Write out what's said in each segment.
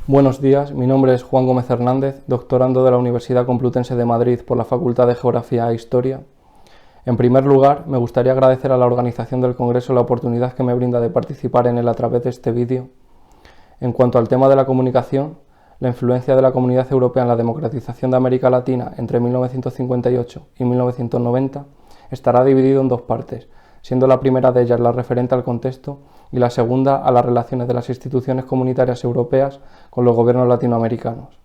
Buenos días, mi nombre es Juan Gómez Hernández, doctorando de la Universidad Complutense de Madrid por la Facultad de Geografía e Historia. En primer lugar, me gustaría agradecer a la organización del Congreso la oportunidad que me brinda de participar en él a través de este vídeo. En cuanto al tema de la comunicación, la influencia de la Comunidad Europea en la democratización de América Latina entre 1958 y 1990 estará dividido en dos partes, siendo la primera de ellas la referente al contexto y la segunda a las relaciones de las instituciones comunitarias europeas con los gobiernos latinoamericanos.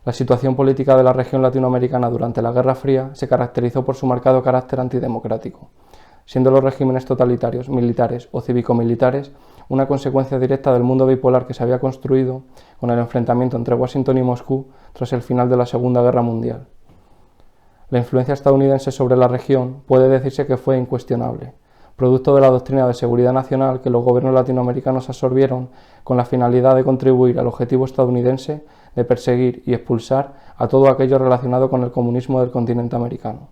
La situación política de la región latinoamericana durante la Guerra Fría se caracterizó por su marcado carácter antidemocrático, siendo los regímenes totalitarios, militares o cívico-militares una consecuencia directa del mundo bipolar que se había construido con el enfrentamiento entre Washington y Moscú tras el final de la Segunda Guerra Mundial. La influencia estadounidense sobre la región puede decirse que fue incuestionable, producto de la doctrina de seguridad nacional que los gobiernos latinoamericanos absorbieron con la finalidad de contribuir al objetivo estadounidense de perseguir y expulsar a todo aquello relacionado con el comunismo del continente americano.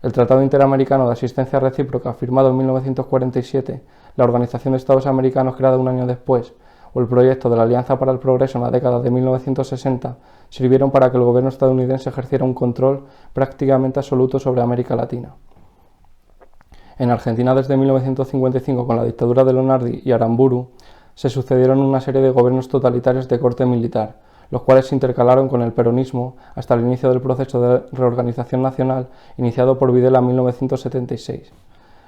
El Tratado Interamericano de Asistencia Recíproca, firmado en 1947, la Organización de Estados Americanos, creada un año después, o el proyecto de la Alianza para el Progreso en la década de 1960, sirvieron para que el gobierno estadounidense ejerciera un control prácticamente absoluto sobre América Latina. En Argentina, desde 1955, con la dictadura de Leonardi y Aramburu, se sucedieron una serie de gobiernos totalitarios de corte militar, los cuales se intercalaron con el peronismo hasta el inicio del proceso de reorganización nacional iniciado por Videla en 1976.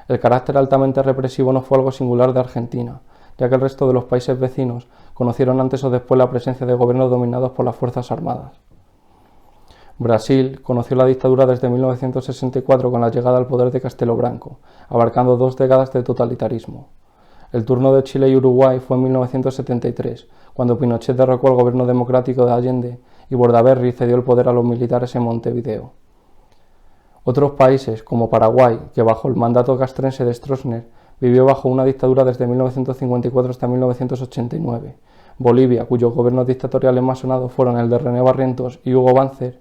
El carácter altamente represivo no fue algo singular de Argentina, ya que el resto de los países vecinos conocieron antes o después la presencia de gobiernos dominados por las Fuerzas Armadas. Brasil conoció la dictadura desde 1964 con la llegada al poder de Castelo Branco, abarcando 2 décadas de totalitarismo. El turno de Chile y Uruguay fue en 1973, cuando Pinochet derrocó al gobierno democrático de Allende y Bordaberry cedió el poder a los militares en Montevideo. Otros países, como Paraguay, que bajo el mandato castrense de Stroessner vivió bajo una dictadura desde 1954 hasta 1989, Bolivia, cuyos gobiernos dictatoriales más sonados fueron el de René Barrientos y Hugo Banzer,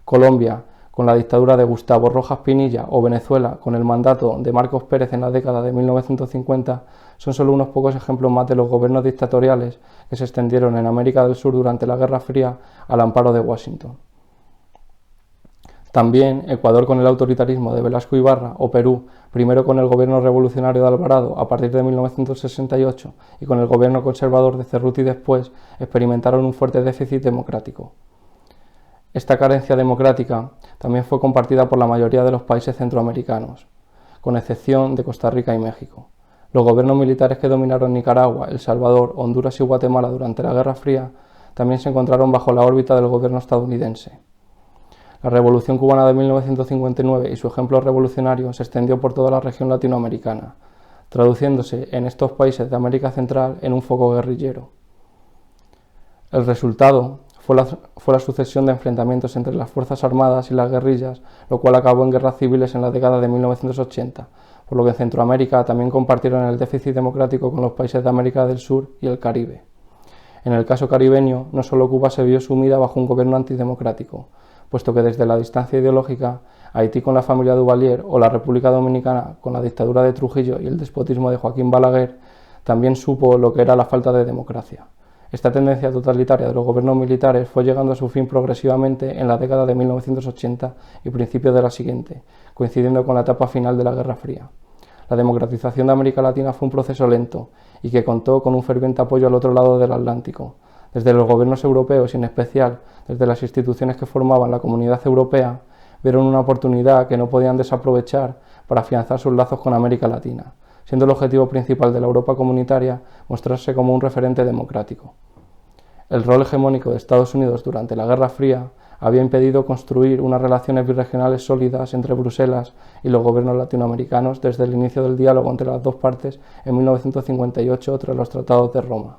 Colombia, con la dictadura de Gustavo Rojas Pinilla, o Venezuela, con el mandato de Marcos Pérez en la década de 1950, son solo unos pocos ejemplos más de los gobiernos dictatoriales que se extendieron en América del Sur durante la Guerra Fría al amparo de Washington. También Ecuador con el autoritarismo de Velasco Ibarra, o Perú, primero con el gobierno revolucionario de Alvarado a partir de 1968 y con el gobierno conservador de Cerruti después, experimentaron un fuerte déficit democrático. Esta carencia democrática también fue compartida por la mayoría de los países centroamericanos, con excepción de Costa Rica y México. Los gobiernos militares que dominaron Nicaragua, El Salvador, Honduras y Guatemala durante la Guerra Fría también se encontraron bajo la órbita del gobierno estadounidense. La Revolución Cubana de 1959 y su ejemplo revolucionario se extendió por toda la región latinoamericana, traduciéndose en estos países de América Central en un foco guerrillero. El resultado fue la sucesión de enfrentamientos entre las Fuerzas Armadas y las guerrillas, lo cual acabó en guerras civiles en la década de 1980, por lo que en Centroamérica también compartieron el déficit democrático con los países de América del Sur y el Caribe. En el caso caribeño, no solo Cuba se vio sumida bajo un gobierno antidemocrático, puesto que desde la distancia ideológica, Haití con la familia Duvalier o la República Dominicana con la dictadura de Trujillo y el despotismo de Joaquín Balaguer, también supo lo que era la falta de democracia. Esta tendencia totalitaria de los gobiernos militares fue llegando a su fin progresivamente en la década de 1980 y principios de la siguiente, coincidiendo con la etapa final de la Guerra Fría. La democratización de América Latina fue un proceso lento y que contó con un ferviente apoyo al otro lado del Atlántico, desde los gobiernos europeos y en especial desde las instituciones que formaban la Comunidad Europea, vieron una oportunidad que no podían desaprovechar para afianzar sus lazos con América Latina, siendo el objetivo principal de la Europa comunitaria mostrarse como un referente democrático. El rol hegemónico de Estados Unidos durante la Guerra Fría había impedido construir unas relaciones birregionales sólidas entre Bruselas y los gobiernos latinoamericanos desde el inicio del diálogo entre las dos partes en 1958 tras los Tratados de Roma.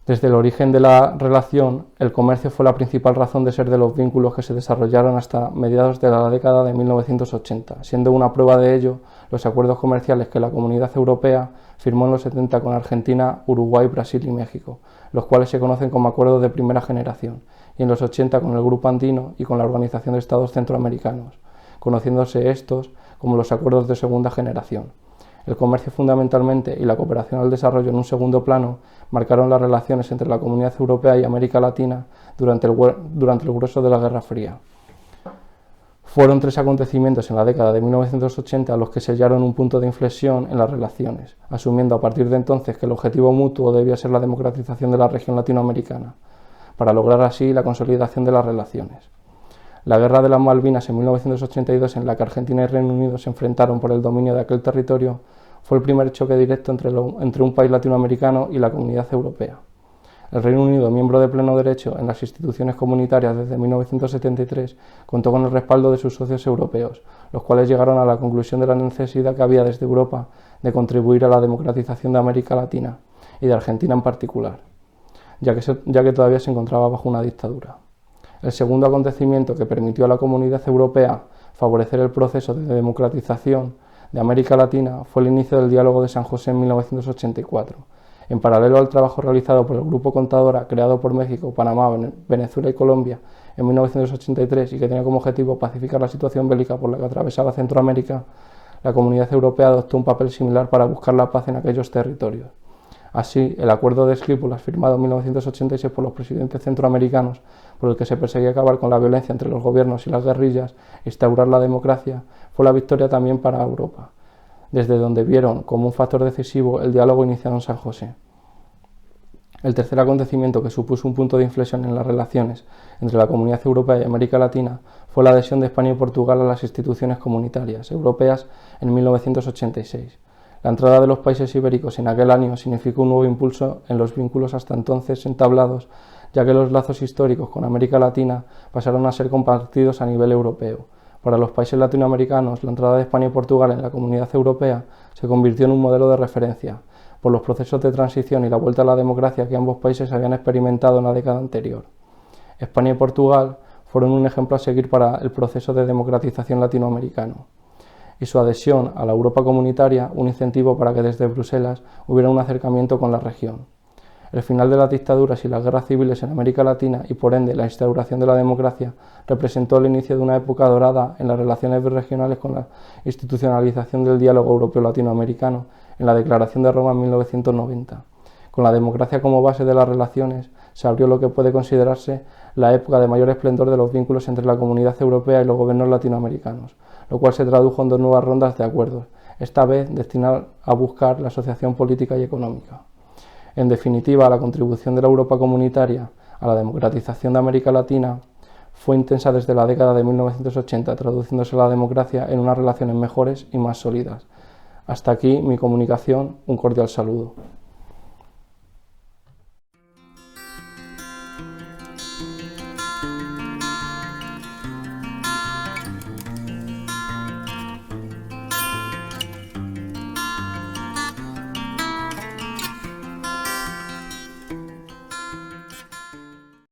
Desde el origen de la relación, el comercio fue la principal razón de ser de los vínculos que se desarrollaron hasta mediados de la década de 1980, siendo una prueba de ello los acuerdos comerciales que la Comunidad Europea firmó en los 70 con Argentina, Uruguay, Brasil y México, los cuales se conocen como acuerdos de primera generación, y en los 80 con el Grupo Andino y con la Organización de Estados Centroamericanos, conociéndose estos como los acuerdos de segunda generación. El comercio fundamentalmente y la cooperación al desarrollo en un segundo plano marcaron las relaciones entre la Comunidad Europea y América Latina durante el grueso de la Guerra Fría. Fueron 3 acontecimientos en la década de 1980 los que sellaron un punto de inflexión en las relaciones, asumiendo a partir de entonces que el objetivo mutuo debía ser la democratización de la región latinoamericana, para lograr así la consolidación de las relaciones. La Guerra de las Malvinas en 1982, en la que Argentina y Reino Unido se enfrentaron por el dominio de aquel territorio, fue el primer choque directo entre un país latinoamericano y la Comunidad Europea. El Reino Unido, miembro de pleno derecho en las instituciones comunitarias desde 1973, contó con el respaldo de sus socios europeos, los cuales llegaron a la conclusión de la necesidad que había desde Europa de contribuir a la democratización de América Latina y de Argentina en particular, ya que todavía se encontraba bajo una dictadura. El segundo acontecimiento que permitió a la Comunidad Europea favorecer el proceso de democratización de América Latina fue el inicio del Diálogo de San José en 1984. En paralelo al trabajo realizado por el Grupo Contadora, creado por México, Panamá, Venezuela y Colombia en 1983 y que tenía como objetivo pacificar la situación bélica por la que atravesaba Centroamérica, la Comunidad Europea adoptó un papel similar para buscar la paz en aquellos territorios. Así, el Acuerdo de Escípulas, firmado en 1986 por los presidentes centroamericanos, por el que se perseguía acabar con la violencia entre los gobiernos y las guerrillas e instaurar la democracia, fue la victoria también para Europa, desde donde vieron como un factor decisivo el diálogo iniciado en San José. El tercer acontecimiento que supuso un punto de inflexión en las relaciones entre la Comunidad Europea y América Latina fue la adhesión de España y Portugal a las instituciones comunitarias europeas en 1986. La entrada de los países ibéricos en aquel año significó un nuevo impulso en los vínculos hasta entonces entablados, ya que los lazos históricos con América Latina pasaron a ser compartidos a nivel europeo. Para los países latinoamericanos, la entrada de España y Portugal en la Comunidad Europea se convirtió en un modelo de referencia, por los procesos de transición y la vuelta a la democracia que ambos países habían experimentado en la década anterior. España y Portugal fueron un ejemplo a seguir para el proceso de democratización latinoamericano, y su adhesión a la Europa comunitaria un incentivo para que desde Bruselas hubiera un acercamiento con la región. El final de las dictaduras y las guerras civiles en América Latina y por ende la instauración de la democracia representó el inicio de una época dorada en las relaciones birregionales con la institucionalización del diálogo europeo-latinoamericano en la Declaración de Roma en 1990. Con la democracia como base de las relaciones se abrió lo que puede considerarse la época de mayor esplendor de los vínculos entre la Comunidad Europea y los gobiernos latinoamericanos, lo cual se tradujo en 2 nuevas rondas de acuerdos, esta vez destinadas a buscar la asociación política y económica. En definitiva, la contribución de la Europa comunitaria a la democratización de América Latina fue intensa desde la década de 1980, traduciéndose la democracia en unas relaciones mejores y más sólidas. Hasta aquí mi comunicación, un cordial saludo.